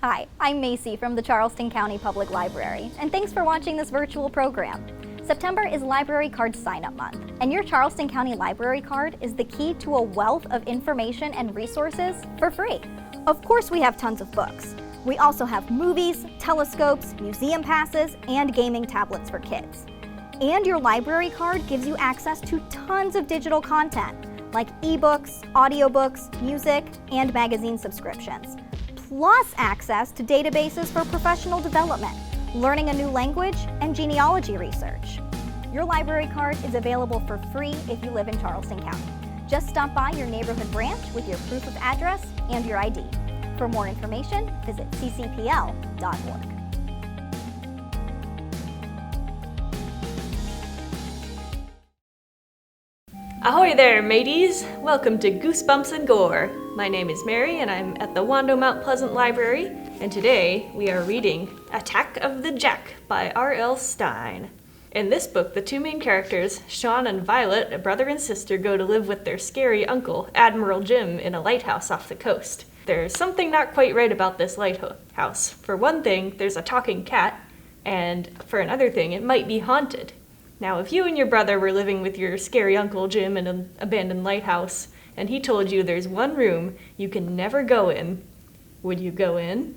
Hi, I'm Macy from the Charleston County Public Library, and thanks for watching this virtual program. September is Library Card Sign-Up Month, and your Charleston County Library card is the key to a wealth of information and resources for free. Of course, we have tons of books. We also have movies, telescopes, museum passes, and gaming tablets for kids. And your library card gives you access to tons of digital content, like ebooks, audiobooks, music, and magazine subscriptions, plus access to databases for professional development, learning a new language, and genealogy research. Your library card is available for free if you live in Charleston County. Just stop by your neighborhood branch with your proof of address and your ID. For more information, visit ccpl.org. Ahoy there, mateys! Welcome to Goosebumps Gore. My name is Mary, and I'm at the Wando Mount Pleasant Library, and today we are reading Attack of the Jack by R.L. Stine. In this book, the two main characters, Sean and Violet, a brother and sister, go to live with their scary uncle, Admiral Jim, in a lighthouse off the coast. There's something not quite right about this lighthouse. For one thing, there's a talking cat, and for another thing, it might be haunted. Now, if you and your brother were living with your scary Uncle Jim in an abandoned lighthouse, and he told you there's one room you can never go in, would you go in?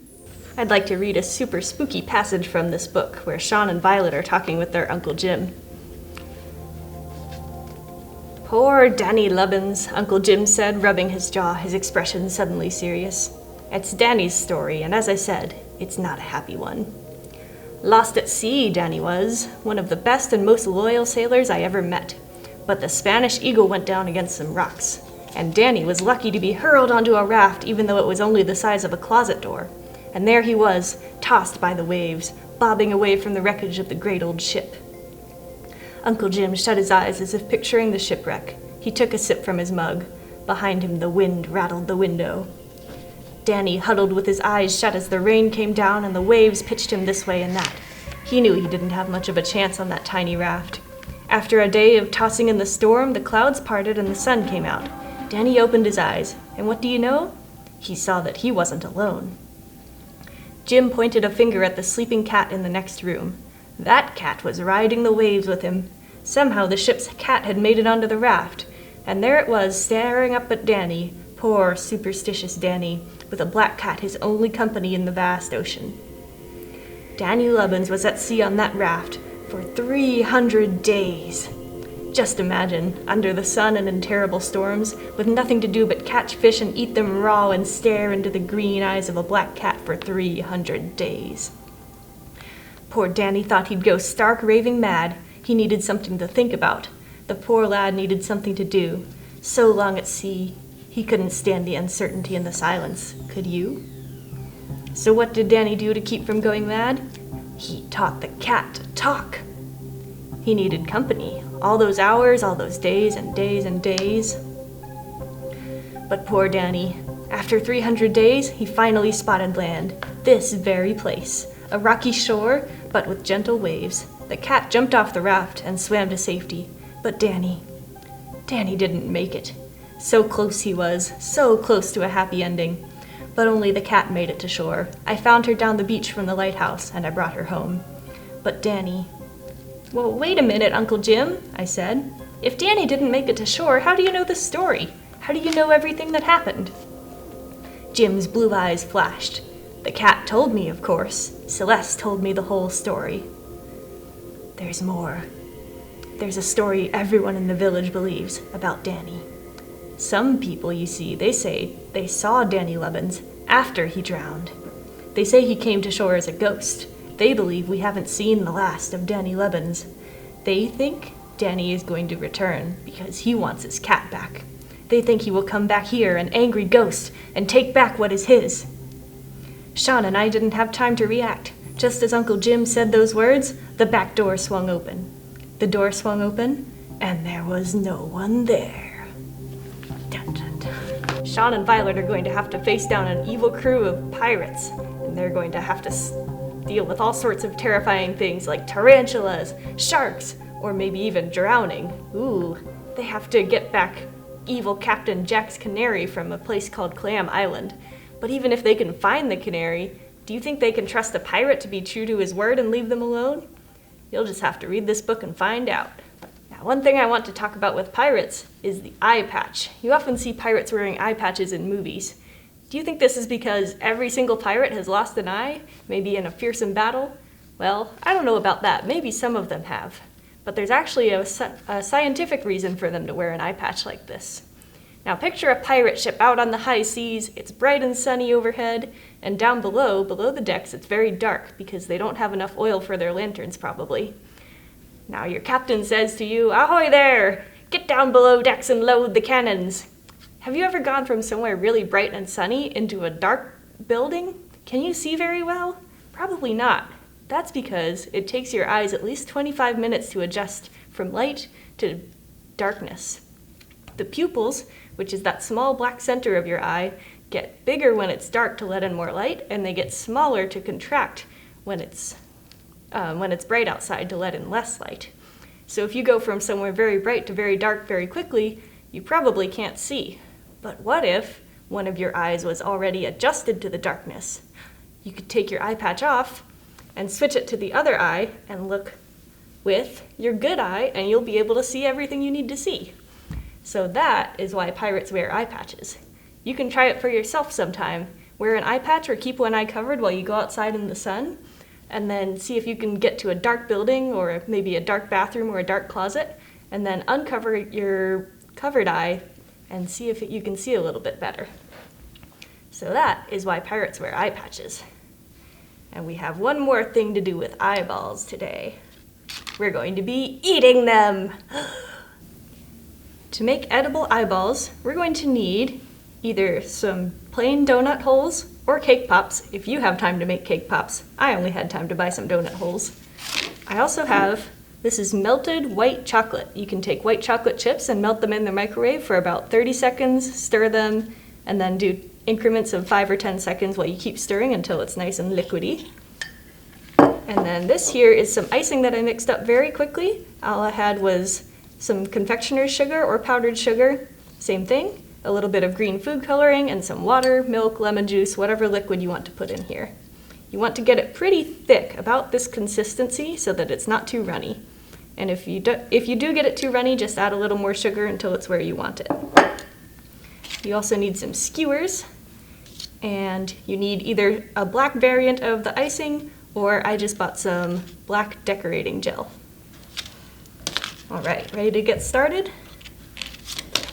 I'd like to read a super spooky passage from this book, where Sean and Violet are talking with their Uncle Jim. "Poor Danny Lubbins," Uncle Jim said, rubbing his jaw, his expression suddenly serious. "It's Danny's story, and as I said, it's not a happy one. Lost at sea, Danny was, one of the best and most loyal sailors I ever met. But the Spanish Eagle went down against some rocks, and Danny was lucky to be hurled onto a raft even though it was only the size of a closet door. And there he was, tossed by the waves, bobbing away from the wreckage of the great old ship." Uncle Jim shut his eyes as if picturing the shipwreck. He took a sip from his mug. Behind him the wind rattled the window. Danny huddled with his eyes shut as the rain came down and the waves pitched him this way and that. He knew he didn't have much of a chance on that tiny raft. After a day of tossing in the storm, the clouds parted and the sun came out. Danny opened his eyes, and what do you know? He saw that he wasn't alone. Jim pointed a finger at the sleeping cat in the next room. That cat was riding the waves with him. Somehow the ship's cat had made it onto the raft, and there it was staring up at Danny, poor superstitious Danny, with a black cat his only company in the vast ocean. Danny Lubbins was at sea on that raft for 300 days. Just imagine, under the sun and in terrible storms, with nothing to do but catch fish and eat them raw and stare into the green eyes of a black cat for 300 days. Poor Danny thought he'd go stark raving mad. He needed something to think about. The poor lad needed something to do. So long at sea, he couldn't stand the uncertainty and the silence. Could you? So what did Danny do to keep from going mad? He taught the cat to talk. He needed company. All those hours, all those days and days and days. But poor Danny, after 300 days, he finally spotted land. This very place. A rocky shore, but with gentle waves. The cat jumped off the raft and swam to safety. But Danny didn't make it. So close he was, so close to a happy ending. But only the cat made it to shore. I found her down the beach from the lighthouse, and I brought her home. But Danny... "Well, wait a minute, Uncle Jim," I said. "If Danny didn't make it to shore, how do you know the story? How do you know everything that happened?" Jim's blue eyes flashed. "The cat told me, of course. Celeste told me the whole story." "There's more. There's a story everyone in the village believes about Danny. Some people, you see, they say they saw Danny Lubbins after he drowned. They say he came to shore as a ghost. They believe we haven't seen the last of Danny Lubbins. They think Danny is going to return because he wants his cat back. They think he will come back here, an angry ghost, and take back what is his." Sean and I didn't have time to react. Just as Uncle Jim said those words, the back door swung open. The door swung open, and there was no one there. Dun, dun, dun. Sean and Violet are going to have to face down an evil crew of pirates, and they're going to have to deal with all sorts of terrifying things like tarantulas, sharks, or maybe even drowning. Ooh, they have to get back evil Captain Jack's canary from a place called Clam Island. But even if they can find the canary, Do you think they can trust a pirate to be true to his word and leave them alone? You'll just have to read this book and find out. Now, one thing I want to talk about with pirates is the eye patch. You often see pirates wearing eye patches in movies. Do you think this is because every single pirate has lost an eye, maybe in a fearsome battle? Well, I don't know about that. Maybe some of them have. But there's actually a scientific reason for them to wear an eye patch like this. Now picture a pirate ship out on the high seas. It's bright and sunny overhead, and down below the decks, it's very dark because they don't have enough oil for their lanterns probably. Now your captain says to you, "Ahoy there! Get down below decks and load the cannons." Have you ever gone from somewhere really bright and sunny into a dark building? Can you see very well? Probably not. That's because it takes your eyes at least 25 minutes to adjust from light to darkness. The pupils, which is that small black center of your eye, get bigger when it's dark to let in more light, and they get smaller to contract when it's bright outside to let in less light. So if you go from somewhere very bright to very dark very quickly, you probably can't see. But what if one of your eyes was already adjusted to the darkness? You could take your eye patch off and switch it to the other eye and look with your good eye, and you'll be able to see everything you need to see. So that is why pirates wear eye patches. You can try it for yourself sometime. Wear an eye patch or keep one eye covered while you go outside in the sun, and then see if you can get to a dark building or maybe a dark bathroom or a dark closet, and then uncover your covered eye and see if you can see a little bit better. So that is why pirates wear eye patches. And we have one more thing to do with eyeballs today. We're going to be eating them! To make edible eyeballs, we're going to need either some plain donut holes or cake pops if you have time to make cake pops. I only had time to buy some donut holes. I also have, this is melted white chocolate. You can take white chocolate chips and melt them in the microwave for about 30 seconds, stir them, and then do increments of 5 or 10 seconds while you keep stirring until it's nice and liquidy. And then this here is some icing that I mixed up very quickly. All I had was some confectioner's sugar or powdered sugar, same thing, a little bit of green food coloring, and some water, milk, lemon juice, whatever liquid you want to put in here. You want to get it pretty thick, about this consistency, so that it's not too runny. And if you do get it too runny, just add a little more sugar until it's where you want it. You also need some skewers, and you need either a black variant of the icing, or I just bought some black decorating gel. All right, ready to get started?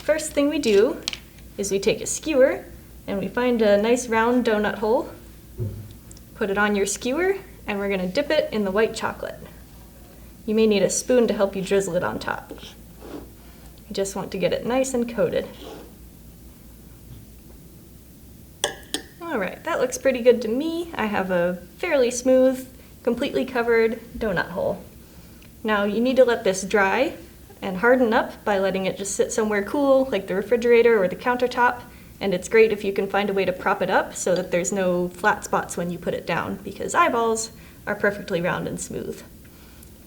First thing we do is we take a skewer and we find a nice round donut hole, put it on your skewer, and we're gonna dip it in the white chocolate. You may need a spoon to help you drizzle it on top. You just want to get it nice and coated. All right, that looks pretty good to me. I have a fairly smooth, completely covered donut hole. Now you need to let this dry and harden up by letting it just sit somewhere cool, like the refrigerator or the countertop, and it's great if you can find a way to prop it up so that there's no flat spots when you put it down, because eyeballs are perfectly round and smooth.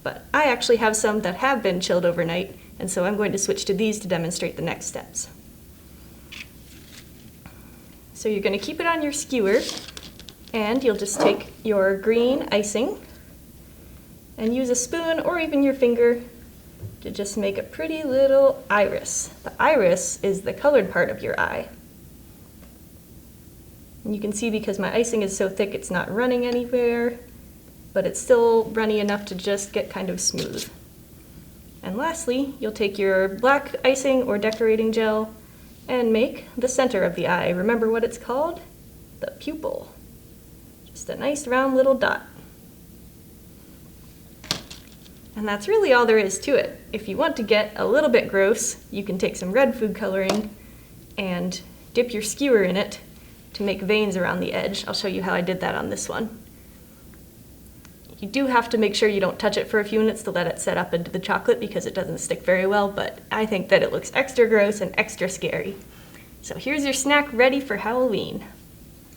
But I actually have some that have been chilled overnight, and so I'm going to switch to these to demonstrate the next steps. So you're going to keep it on your skewer, and you'll just take your green icing and use a spoon or even your finger to just make a pretty little iris. The iris is the colored part of your eye. And you can see because my icing is so thick it's not running anywhere, but it's still runny enough to just get kind of smooth. And lastly, you'll take your black icing or decorating gel and make the center of the eye. Remember what it's called? The pupil. Just a nice round little dot. And that's really all there is to it. If you want to get a little bit gross, you can take some red food coloring and dip your skewer in it to make veins around the edge. I'll show you how I did that on this one. You do have to make sure you don't touch it for a few minutes to let it set up into the chocolate because it doesn't stick very well, but I think that it looks extra gross and extra scary. So here's your snack ready for Halloween.